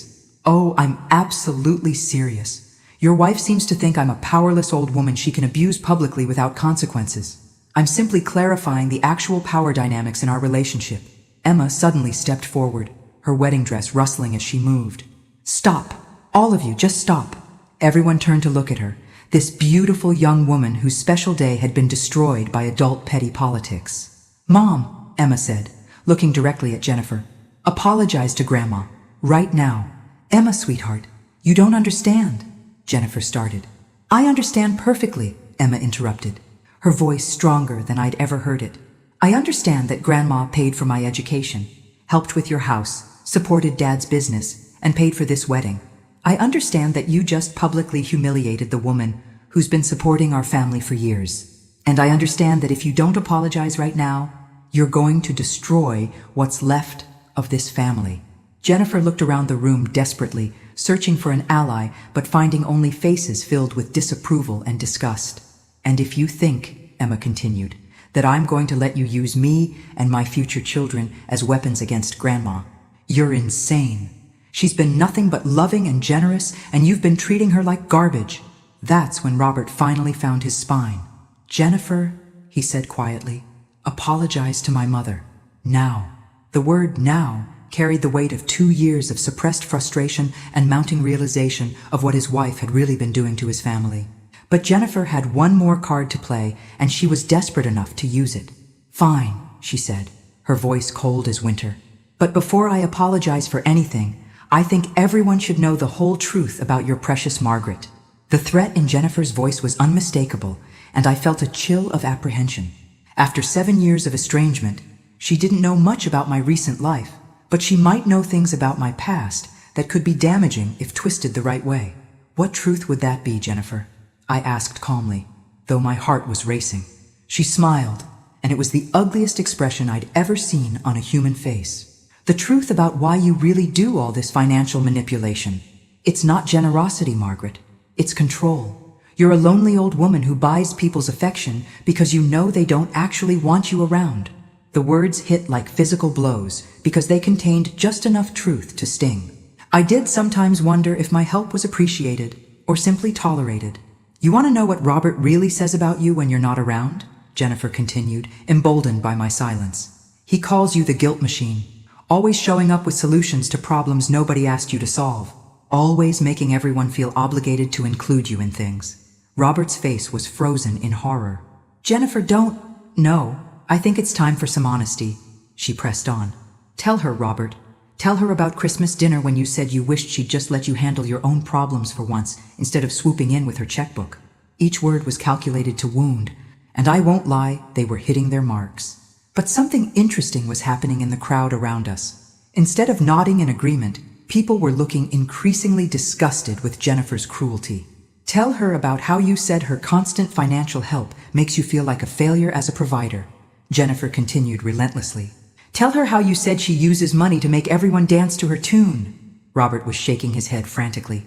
"Oh, I'm absolutely serious. Your wife seems to think I'm a powerless old woman she can abuse publicly without consequences. I'm simply clarifying the actual power dynamics in our relationship." Emma suddenly stepped forward, her wedding dress rustling as she moved. "Stop. All of you, just stop." Everyone turned to look at her, this beautiful young woman whose special day had been destroyed by adult petty politics. "Mom," Emma said, looking directly at Jennifer, "apologize to Grandma, right now." "Emma, sweetheart, you don't understand," Jennifer started. "I understand perfectly," Emma interrupted, her voice stronger than I'd ever heard it. "I understand that Grandma paid for my education, helped with your house, supported Dad's business, and paid for this wedding. I understand that you just publicly humiliated the woman who's been supporting our family for years. And I understand that if you don't apologize right now, you're going to destroy what's left of this family." Jennifer looked around the room desperately, searching for an ally, but finding only faces filled with disapproval and disgust. "And if you think," Emma continued, "that I'm going to let you use me and my future children as weapons against Grandma, you're insane. She's been nothing but loving and generous, and you've been treating her like garbage." That's when Robert finally found his spine. "Jennifer," he said quietly, "apologize to my mother. Now." The word "now" carried the weight of 2 years of suppressed frustration and mounting realization of what his wife had really been doing to his family. But Jennifer had one more card to play, and she was desperate enough to use it. "Fine," she said, her voice cold as winter. "But before I apologize for anything, I think everyone should know the whole truth about your precious Margaret." The threat in Jennifer's voice was unmistakable, and I felt a chill of apprehension. After 7 years of estrangement, she didn't know much about my recent life, but she might know things about my past that could be damaging if twisted the right way. What truth would that be, Jennifer? I asked calmly, though my heart was racing. She smiled, and it was the ugliest expression I'd ever seen on a human face. The truth about why you really do all this financial manipulation. It's not generosity, Margaret. It's control. You're a lonely old woman who buys people's affection because you know they don't actually want you around. The words hit like physical blows because they contained just enough truth to sting. I did sometimes wonder if my help was appreciated or simply tolerated. You want to know what Robert really says about you when you're not around? Jennifer continued, emboldened by my silence. He calls you the guilt machine, always showing up with solutions to problems nobody asked you to solve, always making everyone feel obligated to include you in things. Robert's face was frozen in horror. Jennifer, don't. No, I think it's time for some honesty. She pressed on. Tell her, Robert. Tell her about Christmas dinner when you said you wished she'd just let you handle your own problems for once, instead of swooping in with her checkbook. Each word was calculated to wound, and I won't lie, they were hitting their marks. But something interesting was happening in the crowd around us. Instead of nodding in agreement, people were looking increasingly disgusted with Jennifer's cruelty. Tell her about how you said her constant financial help makes you feel like a failure as a provider. Jennifer continued relentlessly. Tell her how you said she uses money to make everyone dance to her tune. Robert was shaking his head frantically.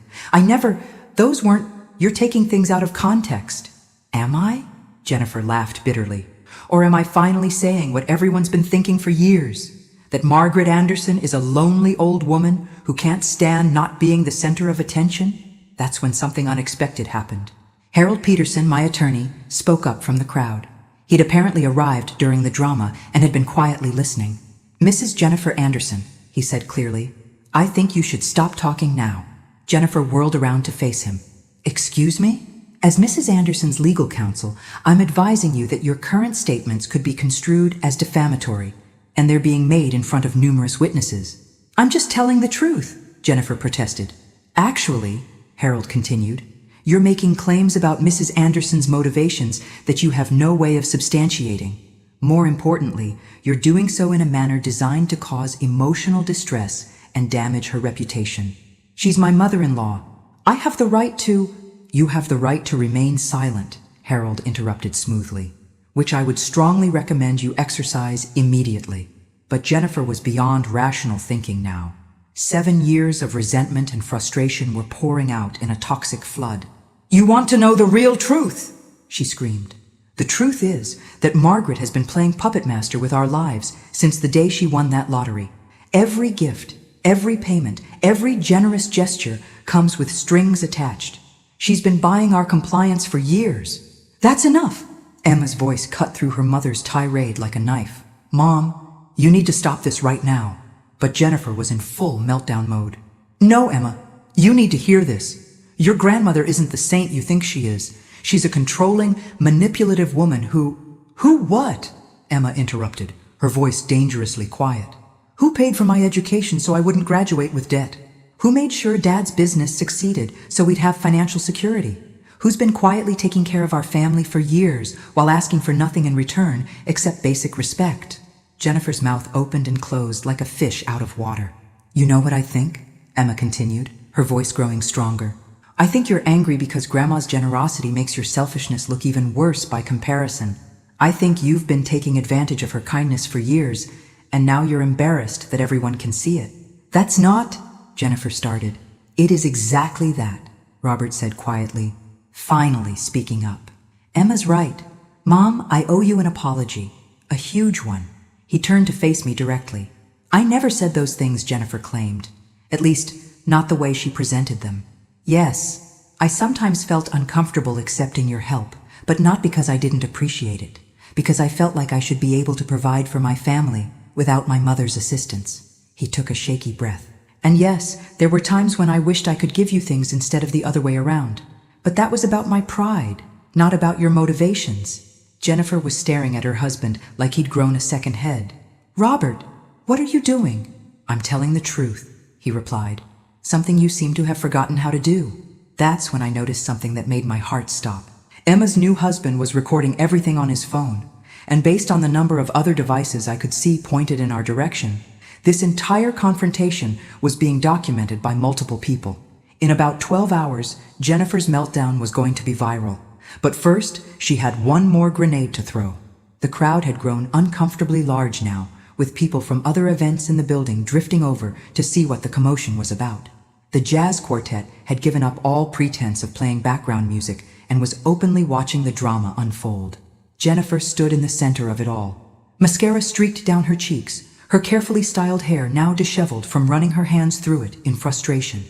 Those weren't, you're taking things out of context. Am I? Jennifer laughed bitterly. Or am I finally saying what everyone's been thinking for years? That Margaret Anderson is a lonely old woman who can't stand not being the center of attention? That's when something unexpected happened. Harold Peterson, my attorney, spoke up from the crowd. He'd apparently arrived during the drama and had been quietly listening. Mrs. Jennifer Anderson, he said clearly, I think you should stop talking now. Jennifer whirled around to face him. Excuse me? As Mrs. Anderson's legal counsel, I'm advising you that your current statements could be construed as defamatory, and they're being made in front of numerous witnesses. I'm just telling the truth, Jennifer protested. Actually, Harold continued, you're making claims about Mrs. Anderson's motivations that you have no way of substantiating. More importantly, you're doing so in a manner designed to cause emotional distress and damage her reputation. She's my mother-in-law. I have the right to... You have the right to remain silent, Harold interrupted smoothly, which I would strongly recommend you exercise immediately. But Jennifer was beyond rational thinking now. 7 years of resentment and frustration were pouring out in a toxic flood. You want to know the real truth? She screamed. The truth is that Margaret has been playing puppet master with our lives since the day she won that lottery. Every gift, every payment, every generous gesture comes with strings attached. She's been buying our compliance for years. That's enough. Emma's voice cut through her mother's tirade like a knife. Mom, you need to stop this right now. But Jennifer was in full meltdown mode. No, Emma, you need to hear this. Your grandmother isn't the saint you think she is. She's a controlling, manipulative woman who... Who what? Emma interrupted, her voice dangerously quiet. Who paid for my education so I wouldn't graduate with debt? Who made sure Dad's business succeeded so we'd have financial security? Who's been quietly taking care of our family for years while asking for nothing in return except basic respect? Jennifer's mouth opened and closed like a fish out of water. You know what I think? Emma continued, her voice growing stronger. I think you're angry because Grandma's generosity makes your selfishness look even worse by comparison. I think you've been taking advantage of her kindness for years, and now you're embarrassed that everyone can see it. That's not... Jennifer started. It is exactly that, Robert said quietly, finally speaking up. Emma's right. Mom, I owe you an apology. A huge one. He turned to face me directly. I never said those things, Jennifer claimed. At least, not the way she presented them. Yes, I sometimes felt uncomfortable accepting your help, but not because I didn't appreciate it, because I felt like I should be able to provide for my family without my mother's assistance. He took a shaky breath. And yes, there were times when I wished I could give you things instead of the other way around. But that was about my pride, not about your motivations. Jennifer was staring at her husband like he'd grown a second head. Robert, what are you doing? I'm telling the truth, he replied. Something you seem to have forgotten how to do. That's when I noticed something that made my heart stop. Emma's new husband was recording everything on his phone. and based on the number of other devices I could see pointed in our direction, this entire confrontation was being documented by multiple people. In about 12 hours, Jennifer's meltdown was going to be viral. But first, she had one more grenade to throw. The crowd had grown uncomfortably large now, with people from other events in the building drifting over to see what the commotion was about. The jazz quartet had given up all pretense of playing background music and was openly watching the drama unfold. Jennifer stood in the center of it all. Mascara streaked down her cheeks, her carefully styled hair now disheveled from running her hands through it in frustration.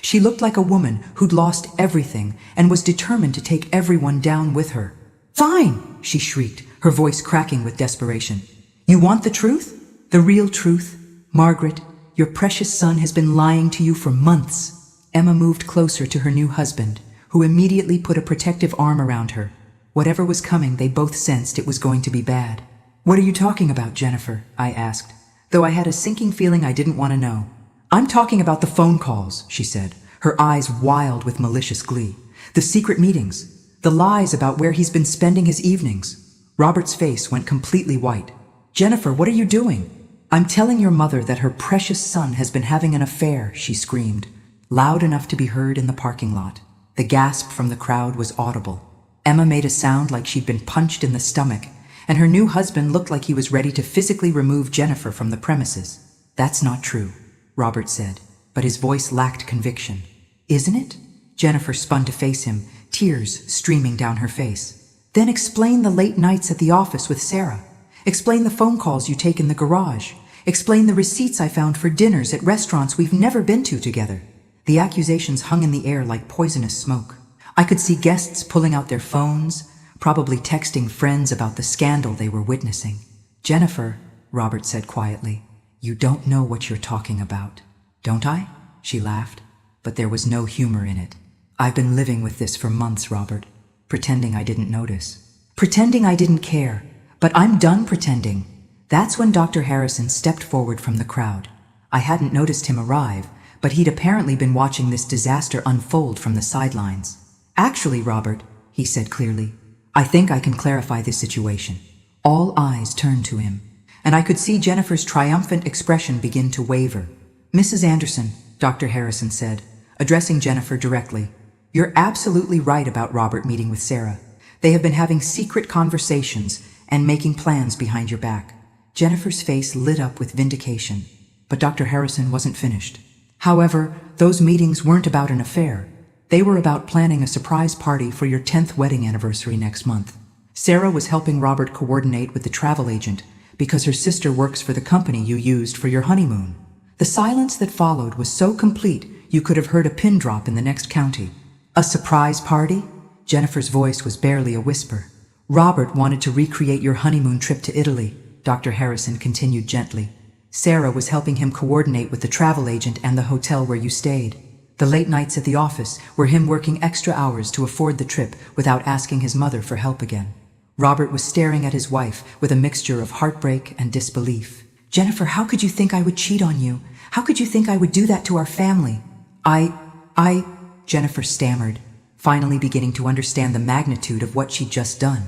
She looked like a woman who'd lost everything and was determined to take everyone down with her. "Fine!" she shrieked, her voice cracking with desperation. "You want the truth? The real truth? Margaret, your precious son has been lying to you for months." Emma moved closer to her new husband, who immediately put a protective arm around her. Whatever was coming, they both sensed it was going to be bad. "What are you talking about, Jennifer?" I asked, though I had a sinking feeling I didn't want to know. "I'm talking about the phone calls," she said, her eyes wild with malicious glee. "The secret meetings, the lies about where he's been spending his evenings." Robert's face went completely white. "Jennifer, what are you doing?" "I'm telling your mother that her precious son has been having an affair," she screamed, loud enough to be heard in the parking lot. The gasp from the crowd was audible. Emma made a sound like she'd been punched in the stomach, and her new husband looked like he was ready to physically remove Jennifer from the premises. "That's not true," Robert said, but his voice lacked conviction. "Isn't it?" Jennifer spun to face him, tears streaming down her face. "Then explain the late nights at the office with Sarah. Explain the phone calls you take in the garage. Explain the receipts I found for dinners at restaurants we've never been to together." The accusations hung in the air like poisonous smoke. I could see guests pulling out their phones, probably texting friends about the scandal they were witnessing. "Jennifer," Robert said quietly, "you don't know what you're talking about." "Don't I?" she laughed, but there was no humor in it. "I've been living with this for months, Robert, pretending I didn't notice. Pretending I didn't care. But I'm done pretending." That's when Dr. Harrison stepped forward from the crowd. I hadn't noticed him arrive, but he'd apparently been watching this disaster unfold from the sidelines. "Actually, Robert," he said clearly, "I think I can clarify this situation." All eyes turned to him, and I could see Jennifer's triumphant expression begin to waver. "Mrs. Anderson," Dr. Harrison said, addressing Jennifer directly, "you're absolutely right about Robert meeting with Sarah. They have been having secret conversations and making plans behind your back." Jennifer's face lit up with vindication, but Dr. Harrison wasn't finished. "However, those meetings weren't about an affair. They were about planning a surprise party for your 10th wedding anniversary next month. Sarah was helping Robert coordinate with the travel agent because her sister works for the company you used for your honeymoon." The silence that followed was so complete you could have heard a pin drop in the next county. "A surprise party?" Jennifer's voice was barely a whisper. "Robert wanted to recreate your honeymoon trip to Italy," Dr. Harrison continued gently. "Sarah was helping him coordinate with the travel agent and the hotel where you stayed. The late nights at the office were him working extra hours to afford the trip without asking his mother for help again." Robert was staring at his wife with a mixture of heartbreak and disbelief. "Jennifer, how could you think I would cheat on you? How could you think I would do that to our family?" I, Jennifer stammered, finally beginning to understand the magnitude of what she'd just done.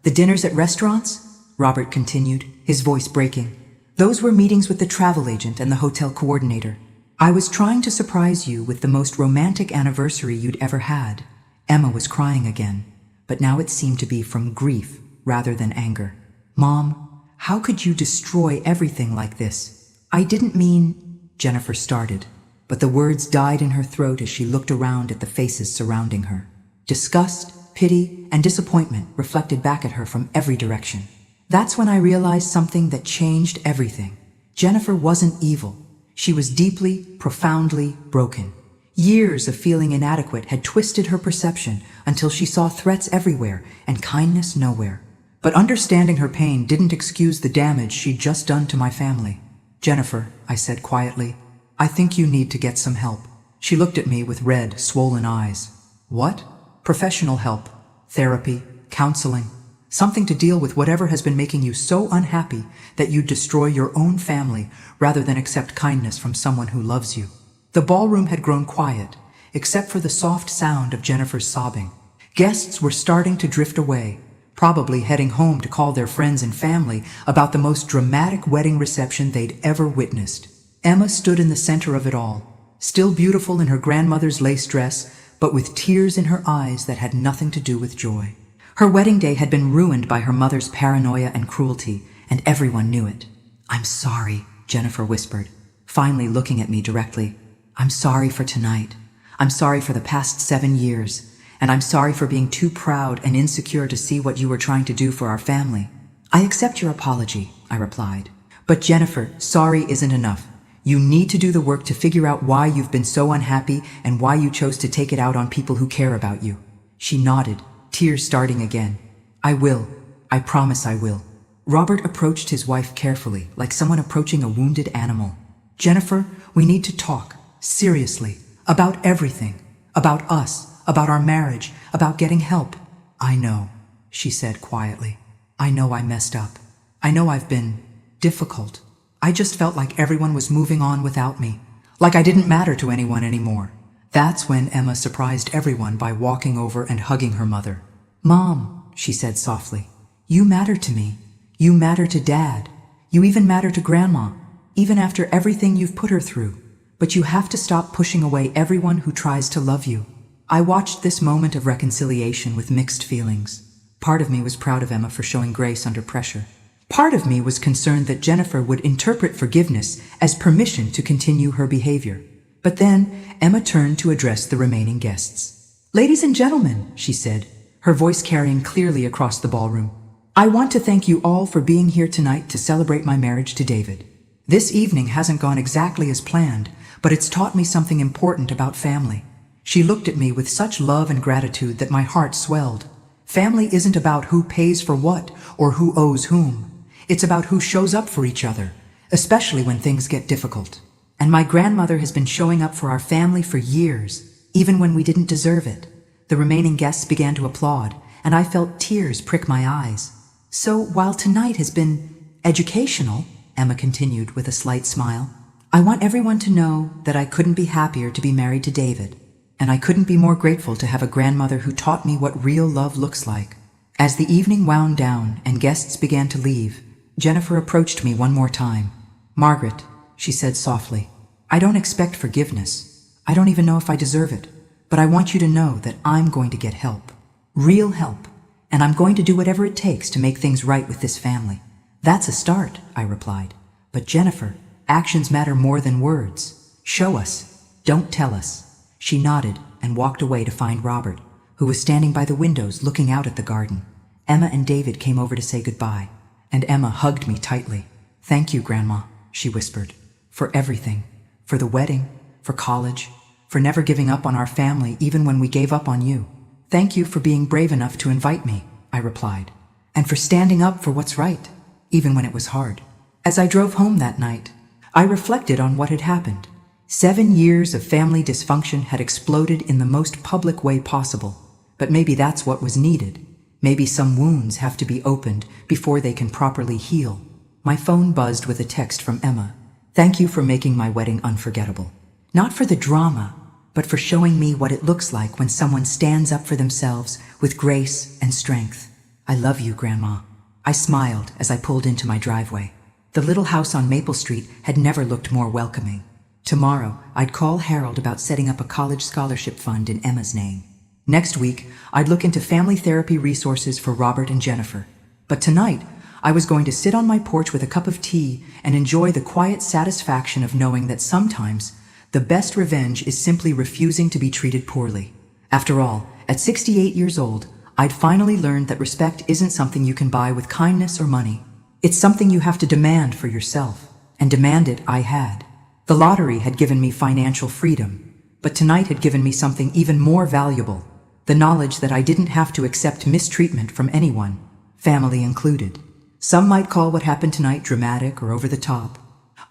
"The dinners at restaurants?" Robert continued, his voice breaking. "Those were meetings with the travel agent and the hotel coordinator. I was trying to surprise you with the most romantic anniversary you'd ever had." Emma was crying again, but now it seemed to be from grief rather than anger. "Mom, how could you destroy everything like this?" "I didn't mean," Jennifer started, but the words died in her throat as she looked around at the faces surrounding her. Disgust, pity, and disappointment reflected back at her from every direction. That's when I realized something that changed everything. Jennifer wasn't evil. She was deeply, profoundly broken. Years of feeling inadequate had twisted her perception until she saw threats everywhere and kindness nowhere. But understanding her pain didn't excuse the damage she'd just done to my family. "Jennifer," I said quietly, "I think you need to get some help." She looked at me with red, swollen eyes. "What?" "Professional help. Therapy, counseling. Something to deal with whatever has been making you so unhappy that you destroy your own family rather than accept kindness from someone who loves you." The ballroom had grown quiet, except for the soft sound of Jennifer's sobbing. Guests were starting to drift away, probably heading home to call their friends and family about the most dramatic wedding reception they'd ever witnessed. Emma stood in the center of it all, still beautiful in her grandmother's lace dress, but with tears in her eyes that had nothing to do with joy. Her wedding day had been ruined by her mother's paranoia and cruelty, and everyone knew it. "I'm sorry," Jennifer whispered, finally looking at me directly. "I'm sorry for tonight. I'm sorry for the past 7 years, and I'm sorry for being too proud and insecure to see what you were trying to do for our family." "I accept your apology," I replied. "But Jennifer, sorry isn't enough. You need to do the work to figure out why you've been so unhappy and why you chose to take it out on people who care about you." She nodded, tears starting again. "I will. I promise I will." Robert approached his wife carefully, like someone approaching a wounded animal. "Jennifer, we need to talk, seriously, about everything. About us, about our marriage, about getting help." "I know," she said quietly. "I know I messed up. I know I've been difficult. I just felt like everyone was moving on without me, like I didn't matter to anyone anymore." That's when Emma surprised everyone by walking over and hugging her mother. "Mom," she said softly, "you matter to me. You matter to Dad. You even matter to Grandma, even after everything you've put her through. But you have to stop pushing away everyone who tries to love you." I watched this moment of reconciliation with mixed feelings. Part of me was proud of Emma for showing grace under pressure. Part of me was concerned that Jennifer would interpret forgiveness as permission to continue her behavior. But then Emma turned to address the remaining guests. "Ladies and gentlemen," she said, her voice carrying clearly across the ballroom, "I want to thank you all for being here tonight to celebrate my marriage to David. This evening hasn't gone exactly as planned, but it's taught me something important about family." She looked at me with such love and gratitude that my heart swelled. Family isn't about who pays for what or who owes whom. It's about who shows up for each other, especially when things get difficult. And my grandmother has been showing up for our family for years, even when we didn't deserve it. The remaining guests began to applaud, and I felt tears prick my eyes. "So while tonight has been educational," Emma continued with a slight smile, "I want everyone to know that I couldn't be happier to be married to David, and I couldn't be more grateful to have a grandmother who taught me what real love looks like." As the evening wound down and guests began to leave, Jennifer approached me one more time. "Margaret," she said softly, "I don't expect forgiveness. I don't even know if I deserve it, but I want you to know that I'm going to get help. Real help. And I'm going to do whatever it takes to make things right with this family." "That's a start," I replied. "But Jennifer, actions matter more than words. Show us. Don't tell us." She nodded and walked away to find Robert, who was standing by the windows looking out at the garden. Emma and David came over to say goodbye, and Emma hugged me tightly. "Thank you, Grandma," she whispered, "for everything. For the wedding, for college, for never giving up on our family even when we gave up on you." "Thank you for being brave enough to invite me," I replied, "and for standing up for what's right, even when it was hard." As I drove home that night, I reflected on what had happened. 7 years of family dysfunction had exploded in the most public way possible. But maybe that's what was needed. Maybe some wounds have to be opened before they can properly heal. My phone buzzed with a text from Emma. "Thank you for making my wedding unforgettable. Not for the drama, but for showing me what it looks like when someone stands up for themselves with grace and strength. I love you, Grandma." I smiled as I pulled into my driveway. The little house on Maple Street had never looked more welcoming. Tomorrow, I'd call Harold about setting up a college scholarship fund in Emma's name. Next week, I'd look into family therapy resources for Robert and Jennifer. But tonight, I was going to sit on my porch with a cup of tea and enjoy the quiet satisfaction of knowing that sometimes the best revenge is simply refusing to be treated poorly. After all, at 68 years old, I'd finally learned that respect isn't something you can buy with kindness or money. It's something you have to demand for yourself. And demand it I had. The lottery had given me financial freedom, but tonight had given me something even more valuable. The knowledge that I didn't have to accept mistreatment from anyone, family included. Some might call what happened tonight dramatic or over the top.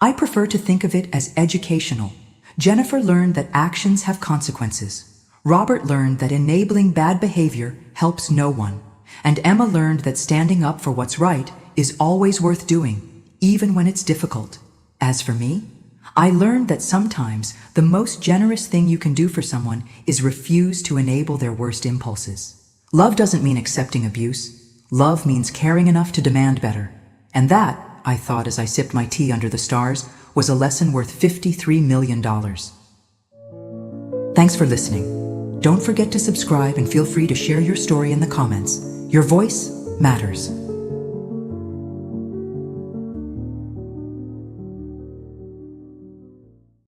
I prefer to think of it as educational. Jennifer learned that actions have consequences. Robert learned that enabling bad behavior helps no one. And Emma learned that standing up for what's right is always worth doing, even when it's difficult. As for me, I learned that sometimes the most generous thing you can do for someone is refuse to enable their worst impulses. Love doesn't mean accepting abuse. Love means caring enough to demand better. And that, I thought as I sipped my tea under the stars, was a lesson worth $53 million. Thanks for listening. Don't forget to subscribe and feel free to share your story in the comments. Your voice matters.